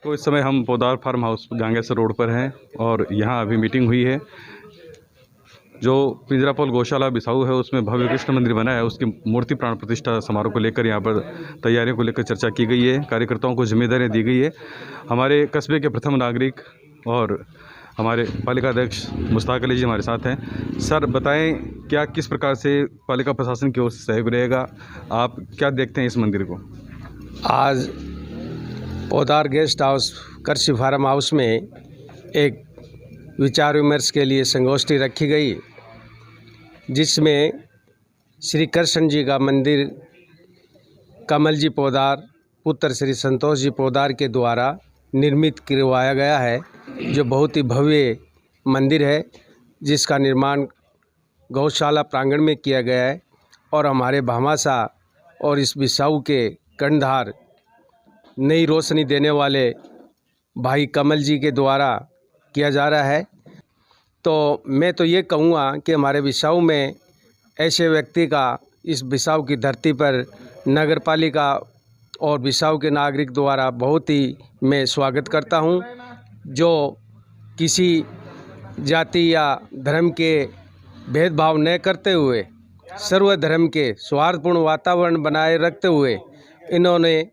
तो इस समय हम पोदार फार्म हाउस गांगेसर रोड पर हैं और यहाँ अभी मीटिंग हुई है। जो पिंजरापोल गौशाला बिसाऊ है उसमें भव्य कृष्ण मंदिर बना है, उसकी मूर्ति प्राण प्रतिष्ठा समारोह को लेकर यहाँ पर तैयारियों को लेकर चर्चा की गई है। कार्यकर्ताओं को जिम्मेदारियाँ दी गई है। हमारे कस्बे के प्रथम नागरिक और हमारे पालिका अध्यक्ष मुश्ताक अली जी हमारे साथ हैं। सर बताएं, क्या किस प्रकार से पालिका प्रशासन की ओर से सहयोग रहेगा? आप क्या देखते हैं इस मंदिर को? आज पोदार गेस्ट हाउस कृषि फार्म हाउस में एक विचार विमर्श के लिए संगोष्ठी रखी गई, जिसमें श्री कृष्ण जी का मंदिर कमल जी पोदार पुत्र श्री संतोष जी पोदार के द्वारा निर्मित करवाया गया है, जो बहुत ही भव्य मंदिर है, जिसका निर्माण गौशाला प्रांगण में किया गया है। और हमारे भामासा और इस बिसाऊ के कर्णधार नई रोशनी देने वाले भाई कमल जी के द्वारा किया जा रहा है। तो मैं तो ये कहूँगा कि हमारे बिसाऊ में ऐसे व्यक्ति का इस बिसाऊ की धरती पर नगर पालिका और बिसाऊ के नागरिक द्वारा बहुत ही मैं स्वागत करता हूँ, जो किसी जाति या धर्म के भेदभाव न करते हुए सर्वधर्म के सौहार्दपूर्ण वातावरण बनाए रखते हुए इन्होंने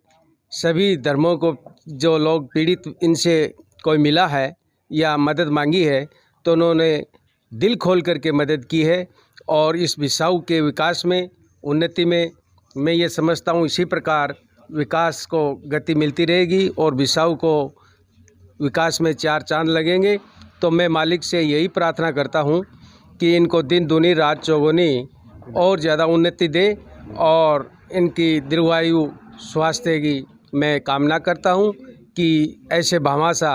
सभी धर्मों को, जो लोग पीड़ित इनसे कोई मिला है या मदद मांगी है, तो उन्होंने दिल खोल करके मदद की है। और इस बिसाऊ के विकास में, उन्नति में मैं ये समझता हूँ इसी प्रकार विकास को गति मिलती रहेगी और बिसाऊ को विकास में चार चांद लगेंगे। तो मैं मालिक से यही प्रार्थना करता हूँ कि इनको दिन दूनी रात चौगुनी और ज़्यादा उन्नति दे और इनकी दीर्घायु स्वास्थ्य की मैं कामना करता हूँ कि ऐसे भामासा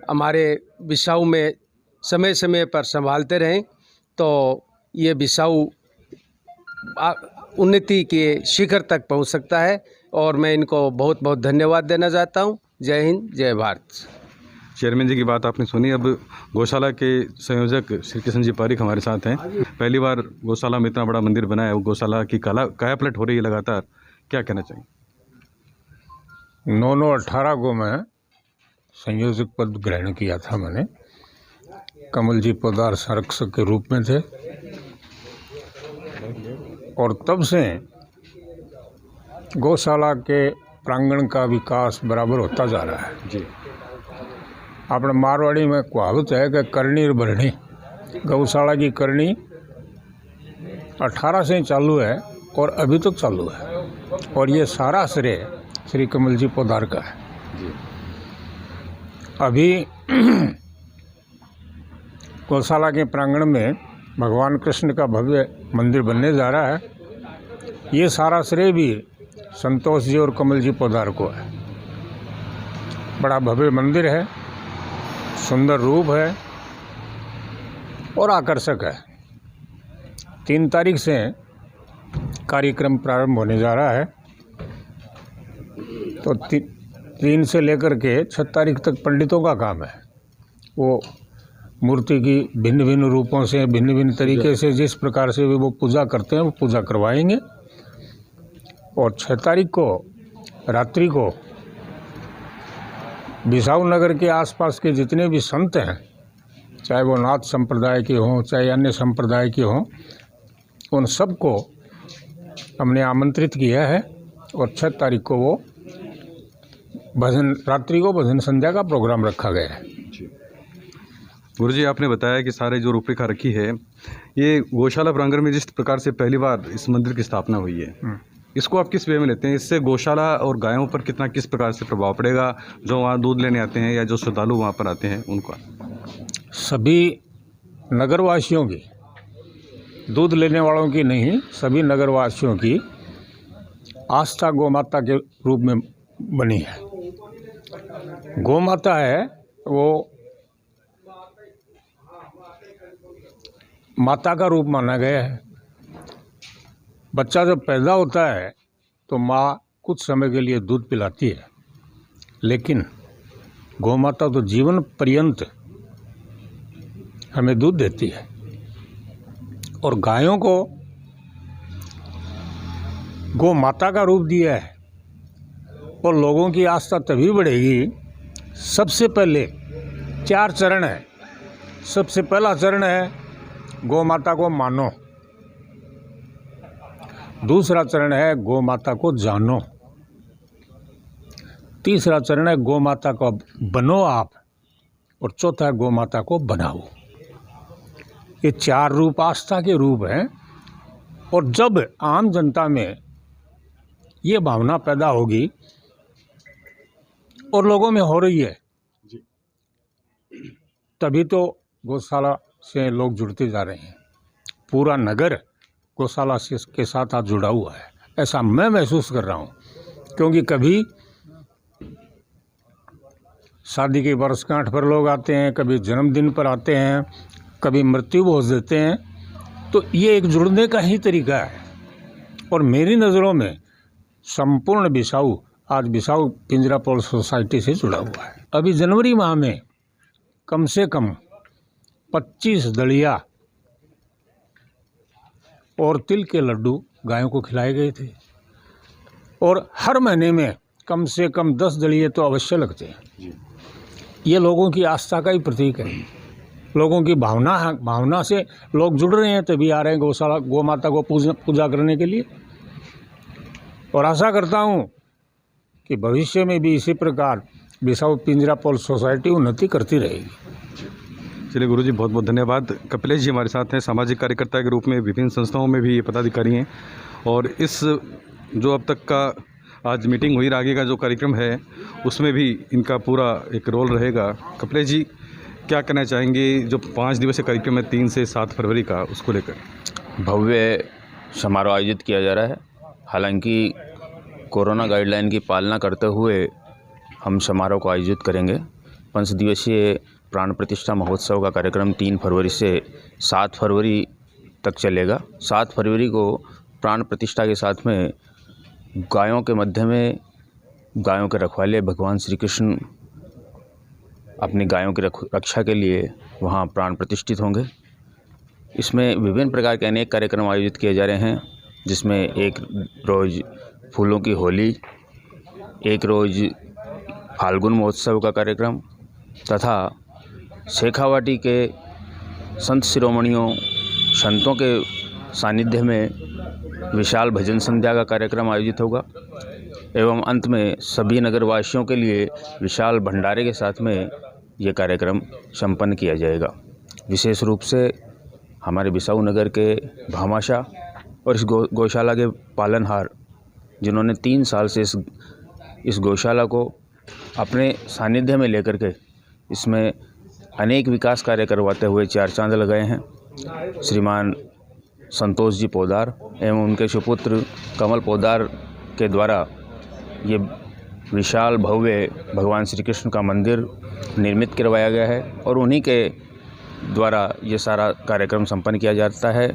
हमारे बिसाऊ में समय समय पर संभालते रहें, तो ये बिसाऊ उन्नति के शिखर तक पहुंच सकता है। और मैं इनको बहुत बहुत धन्यवाद देना चाहता हूं। जय हिंद, जय भारत। चेयरमैन जी की बात आपने सुनी। अब गौशाला के संयोजक श्री किशन जी पारिक हमारे साथ हैं। पहली बार गौशाला में इतना बड़ा मंदिर बना है, वो गौशाला की कायापलट हो रही है लगातार, क्या कहना चाहिए? 9/9/18 को मैं संयोजक पद ग्रहण किया था। मैंने कमल जी पोदार संरक्षक के रूप में थे और तब से गौशाला के प्रांगण का विकास बराबर होता जा रहा है जी। अपने मारवाड़ी में कहावत है कि करनी और भरनी। गौशाला की करनी 18 से चालू है और अभी तक चालू है, और ये सारा श्रेय श्री कमल जी पोदार का है जी। अभी गौशाला के प्रांगण में भगवान कृष्ण का भव्य मंदिर बनने जा रहा है। ये सारा श्रेय भी संतोष जी और कमल जी पोदार को है। बड़ा भव्य मंदिर है, सुंदर रूप है और आकर्षक है। 3 तारीख से कार्यक्रम प्रारंभ होने जा रहा है, तो 3 से लेकर के 6 तारीख तक पंडितों का काम है। वो मूर्ति की भिन्न भिन्न रूपों से, भिन्न भिन्न तरीके से जिस प्रकार से वो पूजा करते हैं वो पूजा करवाएंगे। और 6 तारीख को रात्रि को बिसाऊ नगर के आसपास के जितने भी संत हैं, चाहे वो नाथ संप्रदाय के हों चाहे अन्य संप्रदाय के हों, उन सबको हमने आमंत्रित किया है। और 6 तारीख को वो रात्रि को भजन संध्या का प्रोग्राम रखा गया है। गुरुजी, आपने बताया कि सारे जो रूपरेखा रखी है, ये गौशाला प्रांगण में जिस प्रकार से पहली बार इस मंदिर की स्थापना हुई है, इसको आप किस वे में लेते हैं? इससे गौशाला और गायों पर किस प्रकार से प्रभाव पड़ेगा, जो वहाँ दूध लेने आते हैं या जो श्रद्धालु वहाँ पर आते हैं उनका? सभी नगरवासियों की, दूध लेने वालों की नहीं, सभी नगरवासियों की आस्था गौ माता के रूप में बनी है। गौ माता है वो माता का रूप माना गया है। बच्चा जब पैदा होता है तो माँ कुछ समय के लिए दूध पिलाती है, लेकिन गौ माता तो जीवन पर्यंत हमें दूध देती है। और गायों को गौ माता का रूप दिया है। और लोगों की आस्था तभी बढ़ेगी, सबसे पहले 4 चरण है। सबसे पहला चरण है गौ माता को मानो, दूसरा चरण है गौ माता को जानो, तीसरा चरण है गौ माता को बनो आप, और चौथा है गौ माता को बनाओ। ये 4 रूप आस्था के रूप हैं। और जब आम जनता में ये भावना पैदा होगी, और लोगों में हो रही है, तभी तो गौशाला से लोग जुड़ते जा रहे हैं। पूरा नगर गौशाला से के साथ आज जुड़ा हुआ है, ऐसा मैं महसूस कर रहा हूँ। क्योंकि कभी शादी की वर्षगांठ पर लोग आते हैं, कभी जन्मदिन पर आते हैं, कभी मृत्यु भोज देते हैं, तो ये एक जुड़ने का ही तरीका है। और मेरी नज़रों में संपूर्ण बिसाऊ आज बिसाऊ पिंजरापोल सोसाइटी से जुड़ा हुआ है। अभी जनवरी माह में कम से कम 25 दलिया और तिल के लड्डू गायों को खिलाए गए थे। और हर महीने में कम से कम 10 दलिये तो अवश्य लगते हैं। ये लोगों की आस्था का ही प्रतीक है। लोगों की भावना से लोग जुड़ रहे हैं, तभी आ रहे हैं गौशाला गौ माता को पूजा करने के लिए। और आशा करता हूँ कि भविष्य में भी इसी प्रकार बिसाऊ पिंजरापोल सोसाइटी उन्नति करती रहेगी। चलिए गुरुजी, बहुत बहुत धन्यवाद। कपिलेश जी हमारे साथ हैं, सामाजिक कार्यकर्ता के रूप में विभिन्न संस्थाओं में भी ये पदाधिकारी हैं। और इस जो अब तक का आज मीटिंग हुई, आगे का जो कार्यक्रम है उसमें भी इनका पूरा एक रोल रहेगा। कपिलेश जी, क्या कहना चाहेंगे जो 5 दिवसीय कार्यक्रम है 3 से 7 फरवरी का, उसको लेकर? भव्य समारोह आयोजित किया जा रहा है। हालांकि कोरोना गाइडलाइन की पालना करते हुए हम समारोह को आयोजित करेंगे। 5 दिवसीय प्राण प्रतिष्ठा महोत्सव का कार्यक्रम 3 फरवरी से 7 फरवरी तक चलेगा। 7 फरवरी को प्राण प्रतिष्ठा के साथ में गायों के मध्य में गायों के रखवाले भगवान श्री कृष्ण अपनी गायों की रक्षा के लिए वहाँ प्राण प्रतिष्ठित होंगे। इसमें विभिन्न प्रकार के अनेक कार्यक्रम आयोजित किए जा रहे हैं, जिसमें एक रोज़ फूलों की होली, एक रोज़ फाल्गुन महोत्सव का कार्यक्रम तथा शेखावाटी के संत शिरोमणियों संतों के सानिध्य में विशाल भजन संध्या का कार्यक्रम आयोजित होगा। एवं अंत में सभी नगरवासियों के लिए विशाल भंडारे के साथ में ये कार्यक्रम संपन्न किया जाएगा। विशेष रूप से हमारे बिसाऊ नगर के भामाशाह और इस गौशाला के पालनहार, जिन्होंने 3 साल से इस गौशाला को अपने सानिध्य में लेकर के इसमें अनेक विकास कार्य करवाते हुए 4 चांद लगाए हैं, श्रीमान संतोष जी पोदार एवं उनके सुपुत्र कमल पोदार के द्वारा ये विशाल भव्य भगवान श्री कृष्ण का मंदिर निर्मित करवाया गया है और उन्हीं के द्वारा ये सारा कार्यक्रम संपन्न किया जाता है।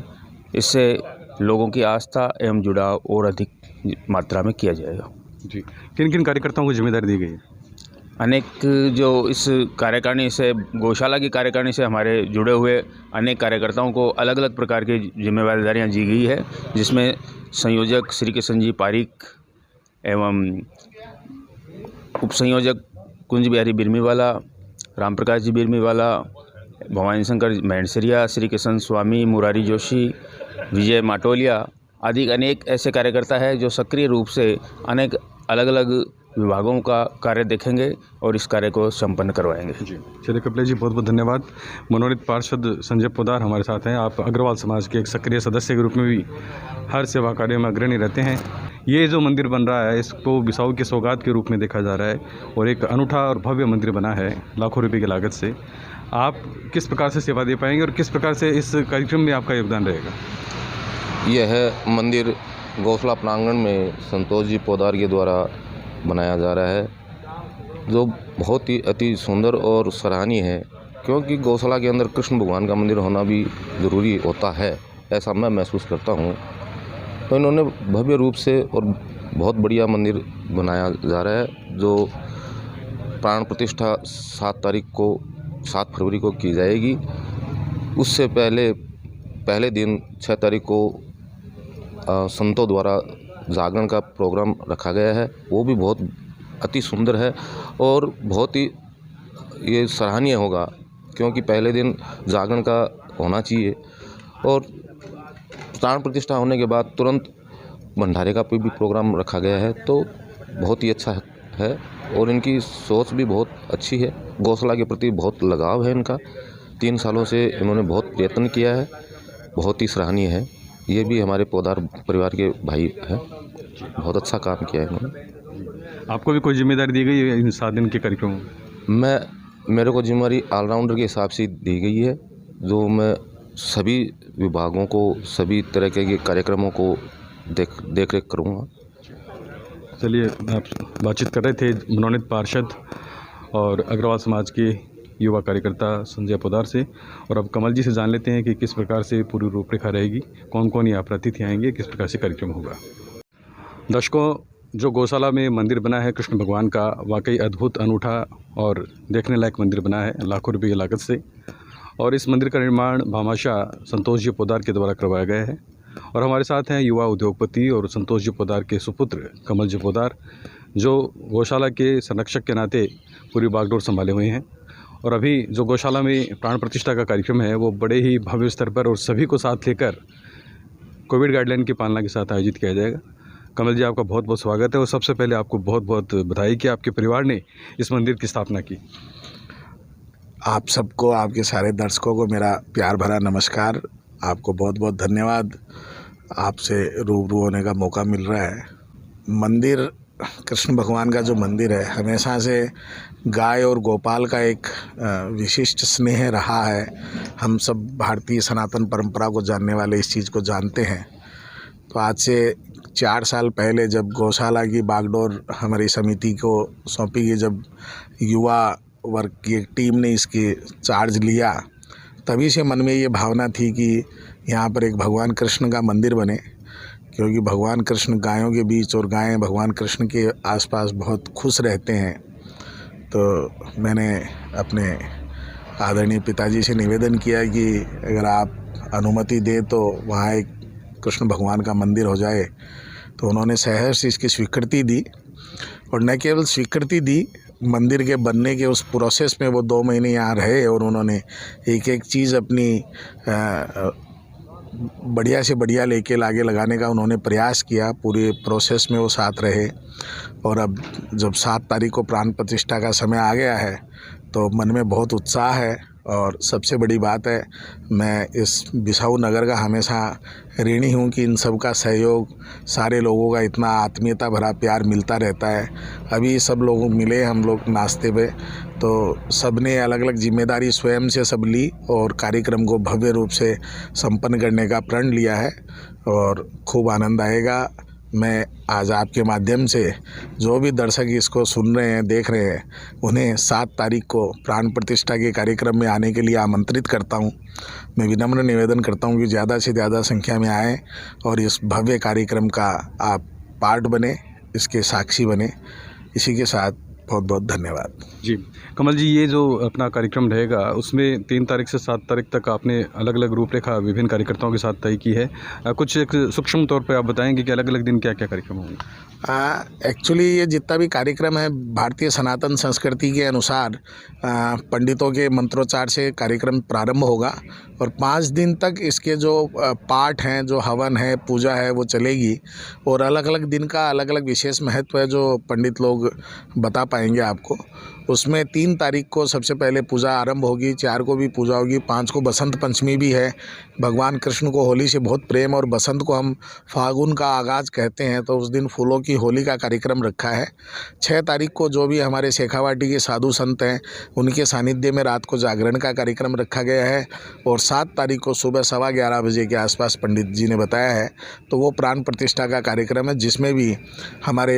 इससे लोगों की आस्था एवं जुड़ाव और अधिक मात्रा में किया जाएगा। जी, किन किन कार्यकर्ताओं को जिम्मेदारी दी गई है? अनेक जो इस कार्यकारिणी से, गौशाला की कार्यकारिणी से हमारे जुड़े हुए अनेक कार्यकर्ताओं को अलग अलग प्रकार की जिम्मेदारियां दी गई है, जिसमें संयोजक श्री कृष्ण जी पारिक एवं उप संयोजक कुंज बिहारी बिरमीवाला, राम प्रकाश जी बिरमीवाला, भवानी शंकर मेंढसरिया, श्री कृष्ण स्वामी, मुरारी जोशी, विजय माटोलिया आदि अनेक ऐसे कार्यकर्ता हैं जो सक्रिय रूप से अनेक अलग अलग विभागों का कार्य देखेंगे और इस कार्य को संपन्न करवाएंगे। जी, चलिए कपिलेश जी, बहुत बहुत धन्यवाद। मनोनीत पार्षद संजय पोदार हमारे साथ हैं। आप अग्रवाल समाज के एक सक्रिय सदस्य के रूप में भी हर सेवा कार्यों में अग्रणी रहते हैं। ये जो मंदिर बन रहा है, इसको बिसाऊ की सौगात के रूप में देखा जा रहा है और एक अनूठा और भव्य मंदिर बना है लाखों रुपये की लागत से। आप किस प्रकार से सेवा दे पाएंगे और किस प्रकार से इस कार्यक्रम में आपका योगदान रहेगा? यह मंदिर गौशाला प्रांगण में संतोष जी पोदार के द्वारा बनाया जा रहा है, जो बहुत ही अति सुंदर और सराहनीय है, क्योंकि गौशाला के अंदर कृष्ण भगवान का मंदिर होना भी ज़रूरी होता है, ऐसा मैं महसूस करता हूँ। तो इन्होंने भव्य रूप से और बहुत बढ़िया मंदिर बनाया जा रहा है, जो प्राण प्रतिष्ठा 7 फरवरी को की जाएगी। उससे पहले दिन 6 तारीख को संतों द्वारा जागरण का प्रोग्राम रखा गया है, वो भी बहुत अति सुंदर है और बहुत ही ये सराहनीय होगा, क्योंकि पहले दिन जागरण का होना चाहिए और प्राण प्रतिष्ठा होने के बाद तुरंत भंडारे का भी प्रोग्राम रखा गया है, तो बहुत ही अच्छा है और इनकी सोच भी बहुत अच्छी है। गौशाला के प्रति बहुत लगाव है इनका। 3 सालों से इन्होंने बहुत प्रयत्न किया है, बहुत ही सराहनीय है। ये भी हमारे पौधार परिवार के भाई हैं, बहुत अच्छा काम किया है इन्होंने। आपको भी कोई जिम्मेदारी दी गई है इन 7 दिन के कार्यक्रमों में? मेरे को जिम्मेदारी ऑलराउंडर के हिसाब से दी गई है, जो मैं सभी विभागों को, सभी तरह के कार्यक्रमों को देख रेख करूँगा। चलिए, आप बातचीत कर रहे थे मनोनीत पार्षद और अग्रवाल समाज के युवा कार्यकर्ता संजय पोदार से। और अब कमल जी से जान लेते हैं कि किस प्रकार से पूरी रूपरेखा रहेगी, कौन कौन यहाँ पर अतिथि आएंगे, किस प्रकार से कार्यक्रम होगा। दर्शकों, जो गौशाला में मंदिर बना है कृष्ण भगवान का, वाकई अद्भुत, अनूठा और देखने लायक मंदिर बना है, लाखों रुपये की लागत से। और इस मंदिर का निर्माण भामाशाह संतोष जी पोदार के द्वारा करवाया गया है। और हमारे साथ हैं युवा उद्योगपति और संतोष जी पोदार के सुपुत्र कमल जी पोदार, जो गौशाला के संरक्षक के नाते पूरी बागडोर संभाले हुए हैं। और अभी जो गौशाला में प्राण प्रतिष्ठा का कार्यक्रम है वो बड़े ही भव्य स्तर पर और सभी को साथ लेकर कोविड गाइडलाइन की पालना के साथ आयोजित किया जाएगा। कमल जी, आपका बहुत बहुत स्वागत है और सबसे पहले आपको बहुत बहुत बधाई कि आपके परिवार ने इस मंदिर की स्थापना की। आप सबको, आपके सारे दर्शकों को मेरा प्यार भरा नमस्कार। आपको बहुत बहुत धन्यवाद, आपसे रूबरू होने का मौका मिल रहा है। मंदिर, कृष्ण भगवान का जो मंदिर है, हमेशा से गाय और गोपाल का एक विशिष्ट स्नेह रहा है। हम सब भारतीय सनातन परंपरा को जानने वाले इस चीज़ को जानते हैं। तो आज से 4 साल पहले जब गौशाला की बागडोर हमारी समिति को सौंपी गई, जब युवा वर्ग की एक टीम ने इसकी चार्ज लिया, तभी से मन में ये भावना थी कि यहाँ पर एक भगवान कृष्ण का मंदिर बने, क्योंकि भगवान कृष्ण गायों के बीच और गायें भगवान कृष्ण के आसपास बहुत खुश रहते हैं। तो मैंने अपने आदरणीय पिताजी से निवेदन किया कि अगर आप अनुमति दें तो वहाँ एक कृष्ण भगवान का मंदिर हो जाए। तो उन्होंने सहर्ष इसकी स्वीकृति दी, और न केवल स्वीकृति दी, मंदिर के बनने के उस प्रोसेस में वो 2 महीने यहाँ रहे और उन्होंने एक एक चीज़ अपनी बढ़िया से बढ़िया लेके आगे लगाने का उन्होंने प्रयास किया। पूरे प्रोसेस में वो साथ रहे। और अब जब 7 तारीख को प्राण प्रतिष्ठा का समय आ गया है तो मन में बहुत उत्साह है। और सबसे बड़ी बात है, मैं इस बिसाऊ नगर का हमेशा ऋणी हूँ कि इन सब का सहयोग, सारे लोगों का इतना आत्मीयता भरा प्यार मिलता रहता है। अभी सब लोग मिले, हम लोग नाश्ते पे, तो सब ने अलग अलग जिम्मेदारी स्वयं से सब ली और कार्यक्रम को भव्य रूप से संपन्न करने का प्रण लिया है और खूब आनंद आएगा। मैं आज आपके माध्यम से जो भी दर्शक इसको सुन रहे हैं, देख रहे हैं, उन्हें 7 तारीख को प्राण प्रतिष्ठा के कार्यक्रम में आने के लिए आमंत्रित करता हूं। मैं विनम्र निवेदन करता हूं कि ज़्यादा से ज़्यादा संख्या में आएँ और इस भव्य कार्यक्रम का आप पार्ट बने, इसके साक्षी बने। इसी के साथ बहुत बहुत धन्यवाद जी। कमल जी, ये जो अपना कार्यक्रम रहेगा उसमें 3 तारीख से 7 तारीख तक आपने अलग अलग रूपरेखा विभिन्न कार्यकर्ताओं के साथ तय की है। कुछ एक सूक्ष्म तौर पे आप बताएंगे कि अलग अलग दिन क्या क्या कार्यक्रम होंगे? एक्चुअली ये जितना भी कार्यक्रम है भारतीय सनातन संस्कृति के अनुसार पंडितों के मंत्रोच्चार से कार्यक्रम प्रारंभ होगा और 5 दिन तक इसके जो पाठ हैं, जो हवन है, पूजा है, वो चलेगी। और अलग अलग दिन का अलग अलग विशेष महत्व है जो पंडित लोग बता पाएंगे आपको। उसमें 3 तारीख को सबसे पहले पूजा आरंभ होगी, 4 को भी पूजा होगी, 5 को बसंत पंचमी भी है। भगवान कृष्ण को होली से बहुत प्रेम और बसंत को हम फागुन का आगाज़ कहते हैं, तो उस दिन फूलों की होली का कार्यक्रम रखा है। 6 तारीख को जो भी हमारे शेखावाटी के साधु संत हैं उनके सानिध्य में रात को जागरण का कार्यक्रम रखा गया है। और 7 तारीख को सुबह 11:15 बजे के आसपास पंडित जी ने बताया है तो वो प्राण प्रतिष्ठा का कार्यक्रम है, जिसमें भी हमारे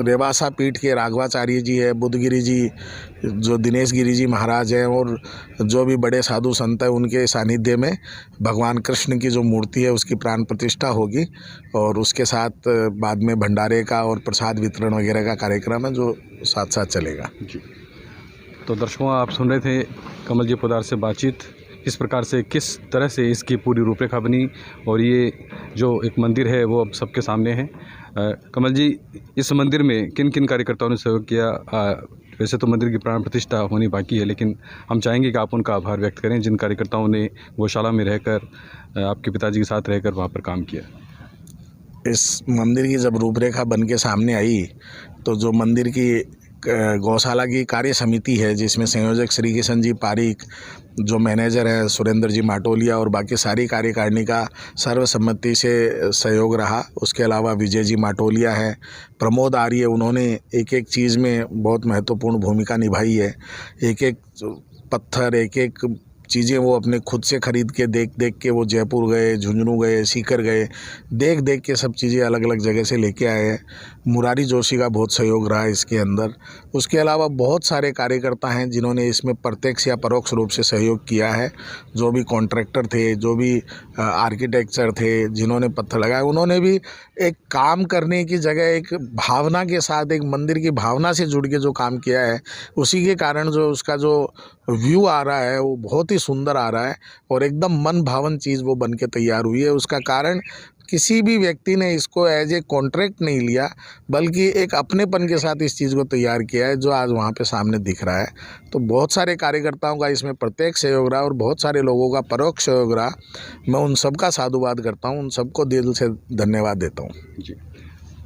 रेवासा पीठ के राघवाचार्य जी है, बुद्धगिरी जी, जो दिनेश गिरी जी महाराज हैं और जो भी बड़े साधु संत हैं, उनके सानिध्य में भगवान कृष्ण की जो मूर्ति है उसकी प्राण प्रतिष्ठा होगी। और उसके साथ बाद में भंडारे का और प्रसाद वितरण वगैरह का कार्यक्रम है जो साथ साथ चलेगा जी। तो दर्शकों, आप सुन रहे थे कमल जी पोदार से बातचीत, किस प्रकार से, किस तरह से इसकी पूरी रूपरेखा बनी और ये जो एक मंदिर है वो अब सबके सामने है। कमल जी, इस मंदिर में किन किन कार्यकर्ताओं ने सहयोग किया, वैसे तो मंदिर की प्राण प्रतिष्ठा होनी बाकी है, लेकिन हम चाहेंगे कि आप उनका आभार व्यक्त करें जिन कार्यकर्ताओं ने गौशाला में रहकर आपके पिताजी के साथ रहकर वहाँ पर काम किया। इस मंदिर की जब रूपरेखा बन के सामने आई तो जो मंदिर की गौशाला की कार्य समिति है, जिसमें संयोजक श्री किशन जी पारीक, जो मैनेजर हैं सुरेंद्र जी माटोलिया और बाकी सारी कार्यकारिणी का सर्वसम्मति से सहयोग रहा। उसके अलावा विजय जी माटोलिया हैं, प्रमोद आर्य, उन्होंने एक एक चीज़ में बहुत महत्वपूर्ण भूमिका निभाई है। एक एक पत्थर, एक एक चीज़ें वो अपने खुद से ख़रीद के देख के वो जयपुर गए, झुंझुनू गए, सीकर गए, देख के सब चीज़ें अलग अलग जगह से लेके आए हैं। मुरारी जोशी का बहुत सहयोग रहा इसके अंदर। उसके अलावा बहुत सारे कार्यकर्ता हैं जिन्होंने इसमें प्रत्यक्ष या परोक्ष रूप से सहयोग किया है। जो भी कॉन्ट्रैक्टर थे, जो भी आर्किटेक्चर थे, जिन्होंने पत्थर लगाए, उन्होंने भी एक काम करने की जगह एक भावना के साथ, एक मंदिर की भावना से जुड़ के जो काम किया है, उसी के कारण जो उसका जो व्यू आ रहा है वो बहुत ही सुंदर आ रहा है और एकदम मन भावन चीज़ वो बन के तैयार हुई है। उसका कारण किसी भी व्यक्ति ने इसको एज ए कॉन्ट्रैक्ट नहीं लिया, बल्कि एक अपनेपन के साथ इस चीज़ को तैयार किया है, जो आज वहाँ पे सामने दिख रहा है। तो बहुत सारे कार्यकर्ताओं का इसमें प्रत्यक्ष सहयोग रहा और बहुत सारे लोगों का परोक्ष सहयोग रहा। मैं उन सबका साधुवाद करता हूँ, उन सबको दिल से धन्यवाद देता हूँ। जी,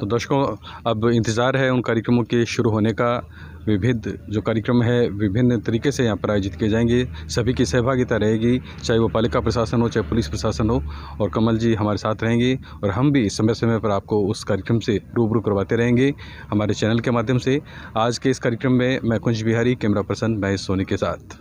तो दर्शकों, अब इंतज़ार है उन कार्यक्रमों के शुरू होने का। विविध जो कार्यक्रम है विभिन्न तरीके से यहाँ पर आयोजित किए जाएंगे। सभी की सहभागिता रहेगी, चाहे वो पालिका प्रशासन हो, चाहे पुलिस प्रशासन हो, और कमल जी हमारे साथ रहेंगे और हम भी समय समय पर आपको उस कार्यक्रम से रूबरू करवाते रहेंगे हमारे चैनल के माध्यम से। आज के इस कार्यक्रम में मैं कुंज बिहारी, कैमरा पर्सन महेश सोनी के साथ।